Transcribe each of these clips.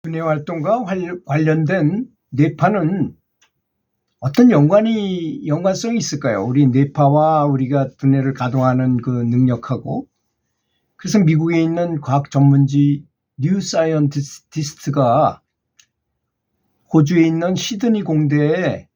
두뇌 활동과 관련된 뇌파는 어떤 연관성이 있을까요? 우리 뇌파와 우리가 두뇌를 가동하는 그 능력하고. 그래서 미국에 있는 과학 전문지 뉴 사이언티스트가 호주에 있는 시드니 공대의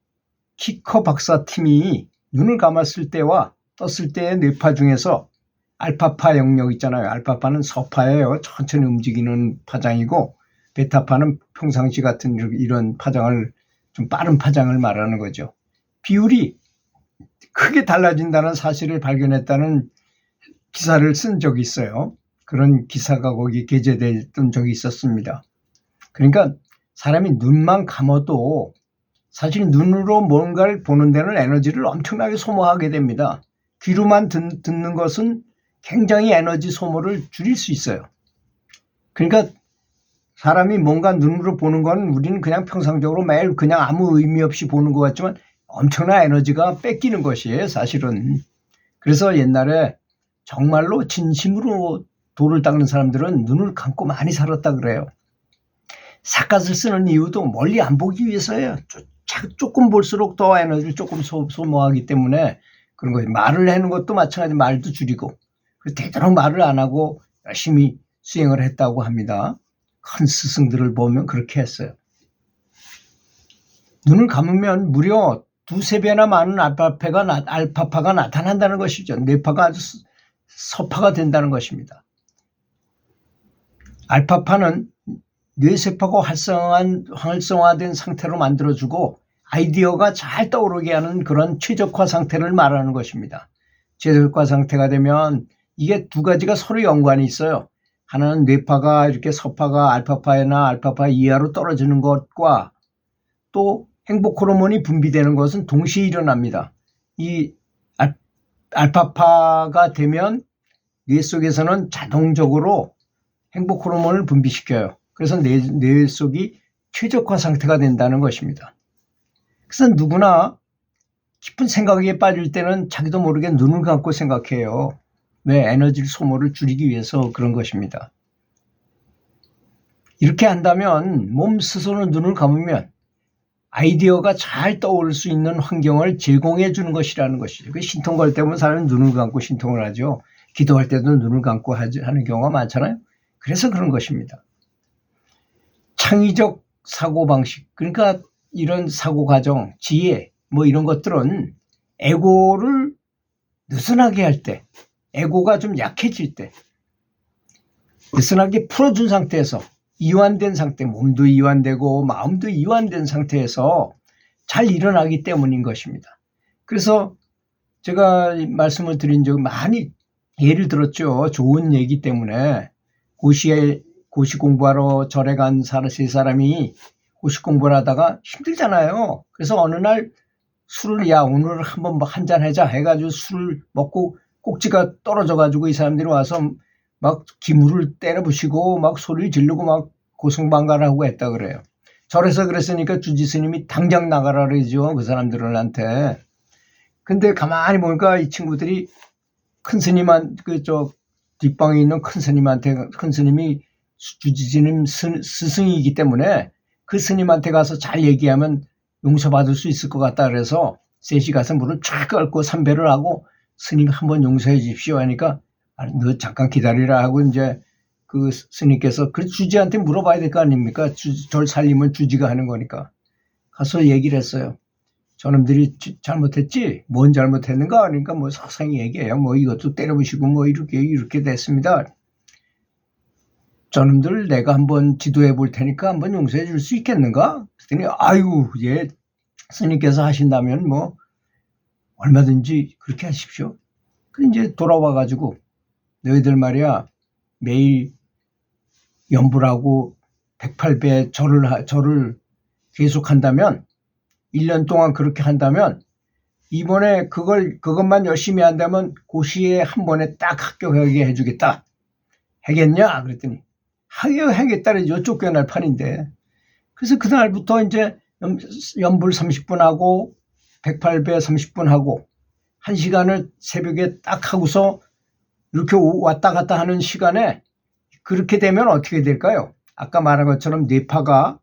키커 박사팀이 눈을 감았을 때와 떴을 때의 뇌파 중에서 알파파 영역 있잖아요. 알파파는 서파예요. 천천히 움직이는 파장이고, 베타파는 평상시 같은 이런 파장을, 좀 빠른 파장을 말하는 거죠. 비율이 크게 달라진다는 사실을 발견했다는 기사를 쓴 적이 있어요. 그런 기사가 거기 게재됐던 적이 있었습니다. 그러니까 사람이 눈만 감아도 사실 눈으로 뭔가를 보는 데는 에너지를 엄청나게 소모하게 됩니다. 귀로만 듣는 것은 굉장히 에너지 소모를 줄일 수 있어요. 그러니까 사람이 뭔가 눈으로 보는 건 우리는 그냥 평상적으로 매일 그냥 아무 의미 없이 보는 것 같지만 엄청난 에너지가 뺏기는 것이에요, 사실은. 그래서 옛날에 정말로 진심으로 돌을 닦는 사람들은 눈을 감고 많이 살았다 그래요. 삿갓을 쓰는 이유도 멀리 안 보기 위해서예요. 조금 볼수록 더 에너지를 조금 소모하기 때문에 그런 거예요. 말을 하는 것도 마찬가지, 말도 줄이고. 되도록 말을 안 하고 열심히 수행을 했다고 합니다. 큰 스승들을 보면 그렇게 했어요. 눈을 감으면 무려 2~3배나 많은 알파파가 나타난다는 것이죠. 뇌파가 아주 서파가 된다는 것입니다. 알파파는 뇌세포가 활성화된 상태로 만들어주고 아이디어가 잘 떠오르게 하는 그런 최적화 상태를 말하는 것입니다. 최적화 상태가 되면 이게 두 가지가 서로 연관이 있어요. 하나는 뇌파가 이렇게 서파가 알파파나 알파파 이하로 떨어지는 것과 또 행복 호르몬이 분비되는 것은 동시에 일어납니다. 이 알파파가 되면 뇌 속에서는 자동적으로 행복 호르몬을 분비시켜요. 그래서 뇌 속이 최적화 상태가 된다는 것입니다. 그래서 누구나 깊은 생각에 빠질 때는 자기도 모르게 눈을 감고 생각해요. 왜? 에너지 소모를 줄이기 위해서 그런 것입니다. 이렇게 한다면 몸 스스로 눈을 감으면 아이디어가 잘 떠오를 수 있는 환경을 제공해 주는 것이라는 것이죠. 신통 걸 때면 사람은 눈을 감고 신통을 하죠. 기도할 때도 눈을 감고 하는 경우가 많잖아요. 그래서 그런 것입니다. 창의적 사고방식, 그러니까 이런 사고과정, 지혜 뭐 이런 것들은 에고를 느슨하게 할 때, 에고가 좀 약해질 때 느슨하게 풀어준 상태에서 이완된 상태, 몸도 이완되고 마음도 이완된 상태에서 잘 일어나기 때문인 것입니다. 그래서 제가 말씀을 드린 적 많이 예를 들었죠. 좋은 얘기 때문에 고시 공부하러 절에 간 세 사람이 고시 공부를 하다가 힘들잖아요. 그래서 어느 날 술을 오늘 한번 한잔 하자 해가지고 술을 먹고 꼭지가 떨어져가지고 이 사람들이 와서 막 기물을 때려 부시고 막 소리를 지르고 막 고성방가를 하고 했다 그래요. 절에서 그랬으니까 주지 스님이 당장 나가라 그러죠. 그 사람들한테. 근데 가만히 보니까 이 친구들이 큰 뒷방에 있는 큰 스님이 주지 스님 스승이기 때문에 그 스님한테 가서 잘 얘기하면 용서받을 수 있을 것 같다 그래서 셋이 가서 물을 쫙 끓고 삼배를 하고 스님 한번 용서해 주십시오 하니까 너 잠깐 기다리라 하고 이제 그 스님께서 그 주지한테 물어봐야 될 거 아닙니까? 절 살리면 주지가 하는 거니까. 가서 얘기를 했어요. 저놈들이 잘못했지? 뭔 잘못했는가? 그러니까 뭐 사상히 얘기해요. 뭐 이것도 때려부시고 뭐 이렇게 됐습니다. 저놈들 내가 한번 지도해 볼 테니까 한번 용서해 줄 수 있겠는가? 그랬더니 아유, 예, 스님께서 하신다면 뭐 얼마든지 그렇게 하십시오. 그 이제 돌아와 가지고 너희들 말이야 매일 연불하고 108배 절을 계속 한다면 1년 동안 그렇게 한다면 이번에 그것만 열심히 한다면 고시에 한 번에 딱 합격하게 해주겠다. 하겠냐? 그랬더니 하겠다는 쫓겨날 판인데. 그래서 그날부터 이제 연불 30분 하고 108배 30분 하고 1시간을 새벽에 딱 하고서 이렇게 왔다 갔다 하는 시간에 그렇게 되면 어떻게 될까요? 아까 말한 것처럼 뇌파가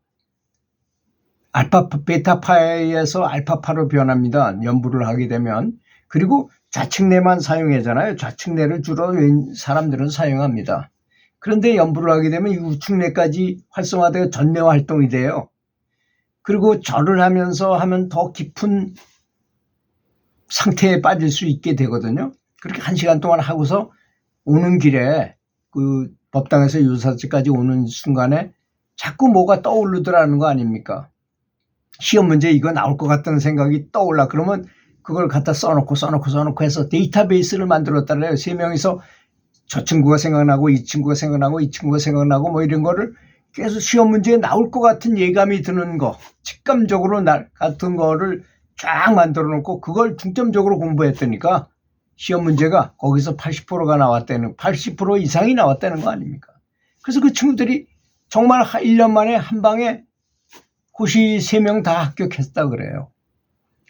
베타파에서 알파파로 변합니다. 연부를 하게 되면. 그리고 좌측뇌만 사용하잖아요. 좌측뇌를 주로 사람들은 사용합니다. 그런데 연부를 하게 되면 이 우측뇌까지 활성화되어 전뇌 활동이 돼요. 그리고 절을 하면서 하면 더 깊은 상태에 빠질 수 있게 되거든요. 그렇게 1시간 동안 하고서 오는 길에 그 법당에서 유사지까지 오는 순간에 자꾸 뭐가 떠오르더라는 거 아닙니까? 시험 문제 이거 나올 것 같다는 생각이 떠올라. 그러면 그걸 갖다 써놓고 해서 데이터베이스를 만들었다래요. 3명이서 저 친구가 생각나고 이 친구가 생각나고 이 친구가 생각나고 뭐 이런 거를 계속 시험 문제에 나올 것 같은 예감이 드는 거, 직감적으로 같은 거를 쫙 만들어 놓고 그걸 중점적으로 공부했다니까 시험 문제가 거기서 80%가 나왔다는, 80% 이상이 나왔다는 거 아닙니까? 그래서 그 친구들이 정말 1년 만에 한 방에 고시 3명 다 합격했다 그래요.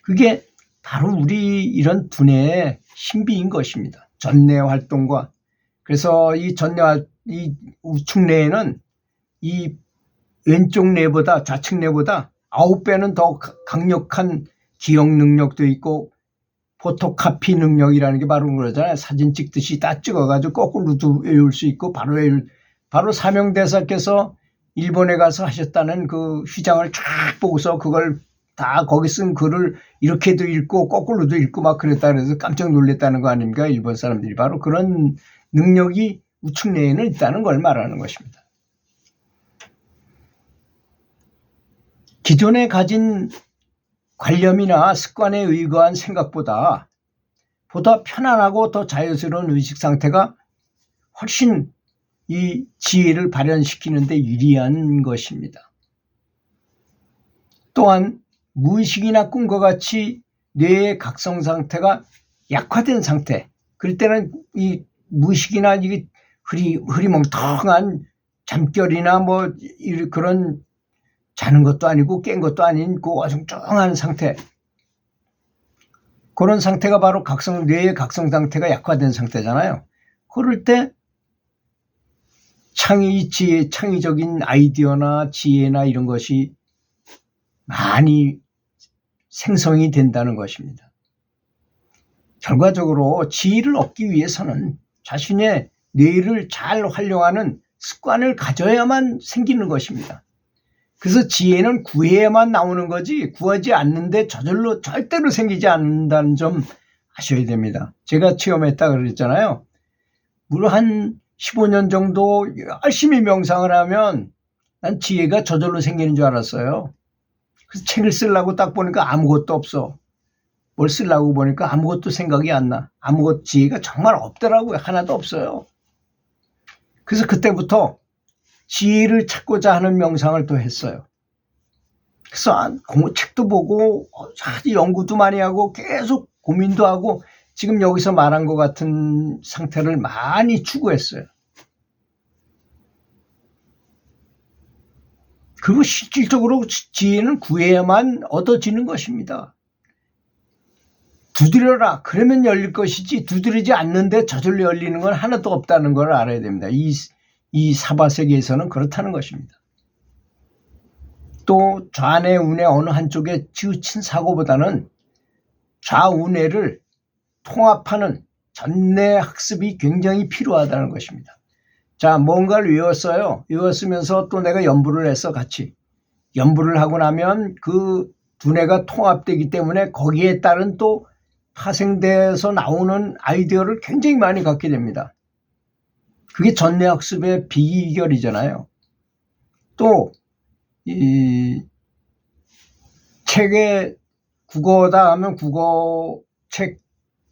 그게 바로 우리 이런 두뇌의 신비인 것입니다. 전뇌 활동과. 그래서 이 우측뇌에는 이 왼쪽 뇌보다 좌측 뇌보다 9배는 더 강력한 기억 능력도 있고 포토카피 능력이라는 게 바로 그러잖아요. 사진 찍듯이 딱 찍어가지고 거꾸로도 외울 수 있고 바로 사명대사께서 일본에 가서 하셨다는 그 휘장을 쫙 보고서 그걸 다 거기 쓴 글을 이렇게도 읽고 거꾸로도 읽고 막 그랬다 그래서 깜짝 놀랐다는 거 아닙니까? 일본 사람들이 바로 그런 능력이 우측뇌에는 있다는 걸 말하는 것입니다. 기존에 가진 관념이나 습관에 의거한 생각보다 보다 편안하고 더 자연스러운 의식 상태가 훨씬 이 지혜를 발현시키는 데 유리한 것입니다. 또한 무의식이나 꿈과 같이 뇌의 각성 상태가 약화된 상태, 그럴 때는 이 무의식이나 이게 흐리멍텅한 잠결이나 뭐 그런 자는 것도 아니고 깬 것도 아닌 그 어중쩡한 상태, 그런 상태가 바로 뇌의 각성 상태가 약화된 상태잖아요. 그럴 때 창의적인 아이디어나 지혜나 이런 것이 많이 생성이 된다는 것입니다. 결과적으로 지혜를 얻기 위해서는 자신의 뇌를 잘 활용하는 습관을 가져야만 생기는 것입니다. 그래서 지혜는 구해야만 나오는 거지 구하지 않는데 저절로 절대로 생기지 않는다는 점 아셔야 됩니다. 제가 체험했다 그랬잖아요. 무려 한 15년 정도 열심히 명상을 하면 난 지혜가 저절로 생기는 줄 알았어요. 그래서 책을 쓰려고 딱 보니까 아무것도 없어. 뭘 쓰려고 보니까 아무것도 생각이 안 나. 지혜가 정말 없더라고요. 하나도 없어요. 그래서 그때부터 지혜를 찾고자 하는 명상을 또 했어요. 그래서 책도 보고 연구도 많이 하고 계속 고민도 하고 지금 여기서 말한 것 같은 상태를 많이 추구했어요. 그리고 실질적으로 지혜는 구해야만 얻어지는 것입니다. 두드려라 그러면 열릴 것이지 두드리지 않는데 저절로 열리는 건 하나도 없다는 걸 알아야 됩니다. 이 사바세계에서는 그렇다는 것입니다. 또 좌뇌 우뇌 어느 한쪽에 치우친 사고보다는 좌우뇌를 통합하는 전뇌 학습이 굉장히 필요하다는 것입니다. 자, 뭔가를 외웠어요. 외웠으면서 또 내가 연부를 해서 같이 연부를 하고 나면 그 두뇌가 통합되기 때문에 거기에 따른 또 파생돼서 나오는 아이디어를 굉장히 많이 갖게 됩니다. 그게 전뇌 학습의 비결이잖아요. 또 이 책에 국어다 하면 국어 책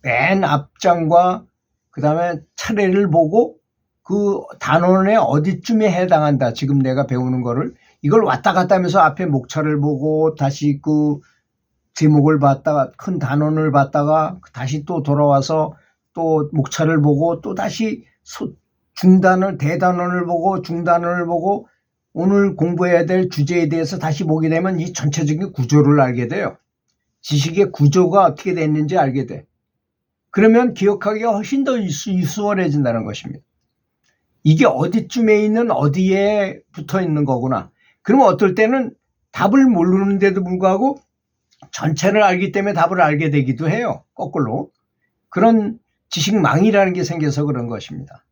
맨 앞장과 그 다음에 차례를 보고 그 단원의 어디쯤에 해당한다. 지금 내가 배우는 거를 이걸 왔다 갔다 하면서 앞에 목차를 보고 다시 그 제목을 봤다가 큰 단원을 봤다가 다시 또 돌아와서 또 목차를 보고 또 다시 대단원을 보고 중단원을 보고 오늘 공부해야 될 주제에 대해서 다시 보게 되면 이 전체적인 구조를 알게 돼요. 지식의 구조가 어떻게 됐는지 알게 돼. 그러면 기억하기가 훨씬 더 수월해진다는 것입니다. 이게 어디쯤에 있는 어디에 붙어 있는 거구나. 그러면 어떨 때는 답을 모르는데도 불구하고 전체를 알기 때문에 답을 알게 되기도 해요. 거꾸로. 그런 지식망이라는 게 생겨서 그런 것입니다.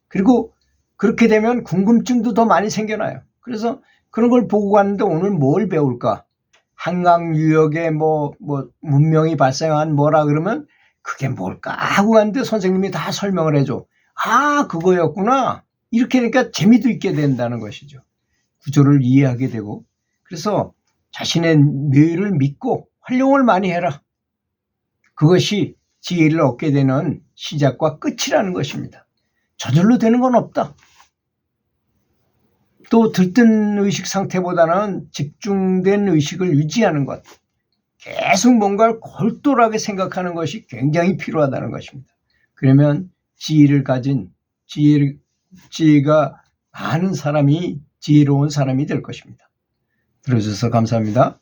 그리고 그렇게 되면 궁금증도 더 많이 생겨나요. 그래서 그런 걸 보고 갔는데 오늘 뭘 배울까? 한강 유역에 문명이 발생한 뭐라 그러면 그게 뭘까 하고 갔는데 선생님이 다 설명을 해줘. 아, 그거였구나. 이렇게 하니까 재미도 있게 된다는 것이죠. 구조를 이해하게 되고. 그래서 자신의 뇌를 믿고 활용을 많이 해라. 그것이 지혜를 얻게 되는 시작과 끝이라는 것입니다. 저절로 되는 건 없다. 또 들뜬 의식 상태보다는 집중된 의식을 유지하는 것. 계속 뭔가를 골똘하게 생각하는 것이 굉장히 필요하다는 것입니다. 그러면 지혜를 가진 지혜가 많은 사람이 지혜로운 사람이 될 것입니다. 들어주셔서 감사합니다.